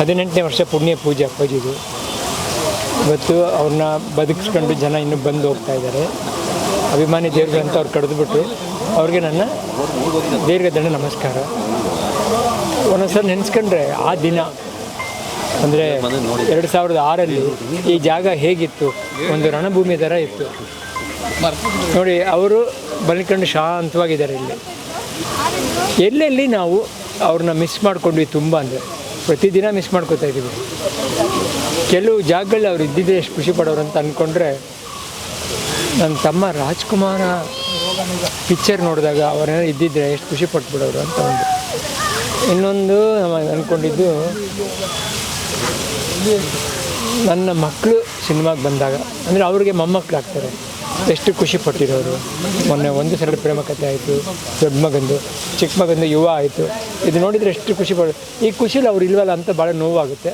18ನೇ ವರ್ಷ ಪುಣ್ಯ ಪೂಜೆ ಅಪ್ಪಾಜಿದು. ಇವತ್ತು ಅವ್ರನ್ನ ಬದುಕಿಸ್ಕೊಂಡು ಜನ ಇನ್ನೂ ಬಂದು ಹೋಗ್ತಾ ಇದ್ದಾರೆ. ಅಭಿಮಾನಿ ದೇವ್ರುಗಳಂತ ಅವ್ರು ಕಡಿದ್ಬಿಟ್ರು. ಅವ್ರಿಗೆ ನನ್ನ ದೀರ್ಘದಂಡ ನಮಸ್ಕಾರ. ಒಂದೊಂದ್ಸಲ ನೆನೆಸ್ಕೊಂಡ್ರೆ ಆ ದಿನ ಅಂದರೆ 2006ರಲ್ಲಿ ಈ ಜಾಗ ಹೇಗಿತ್ತು, ಒಂದು ರಣಭೂಮಿ ಥರ ಇತ್ತು ನೋಡಿ. ಅವರು ಬಲ್ಕೊಂಡು ಶಾಂತವಾಗಿದ್ದಾರೆ. ಇಲ್ಲಿ ಎಲ್ಲೆಲ್ಲಿ ನಾವು ಅವ್ರನ್ನ ಮಿಸ್ ಮಾಡ್ಕೊಂಡ್ವಿ ತುಂಬ, ಅಂದರೆ ಪ್ರತಿದಿನ ಮಿಸ್ ಮಾಡ್ಕೋತಾ ಇದ್ದೀವಿ. ಕೆಲವು ಜಾಗಗಳಲ್ಲಿ ಅವ್ರು ಇದ್ದಿದ್ದರೆ ಎಷ್ಟು ಖುಷಿ ಪಡೋರು ಅಂತ ಅಂದ್ಕೊಂಡ್ರೆ, ನನ್ನ ತಮ್ಮ ರಾಜ್ಕುಮಾರ ಪಿಕ್ಚರ್ ನೋಡಿದಾಗ ಅವರೇನೋ ಇದ್ದಿದ್ದರೆ ಎಷ್ಟು ಖುಷಿ ಪಟ್ಬಿಡೋರು ಅಂತ ಒಂದು. ಇನ್ನೊಂದು ಅಂದ್ಕೊಂಡಿದ್ದು, ನನ್ನ ಮಕ್ಕಳು ಸಿನಿಮಾಗೆ ಬಂದಾಗ, ಅಂದರೆ ಅವ್ರಿಗೆ ಮೊಮ್ಮಕ್ಕಳಾಗ್ತಾರೆ, ಎಷ್ಟು ಖುಷಿ ಪಟ್ಟಿರೋರು. ಮೊನ್ನೆ ಒಂದು ಸರಳ ಪ್ರೇಮ ಕಥೆ ಆಯಿತು, ದೊಡ್ಡ ಮಗಂದು, ಚಿಕ್ಕ ಮಗಂದು ಯುವ ಆಯಿತು. ಇದು ನೋಡಿದರೆ ಎಷ್ಟು ಖುಷಿ ಪಡೋದು. ಈ ಖುಷಿಲಿ ಅವ್ರು ಇಲ್ವಲ್ಲ ಅಂತ ಭಾಳ ನೋವಾಗುತ್ತೆ.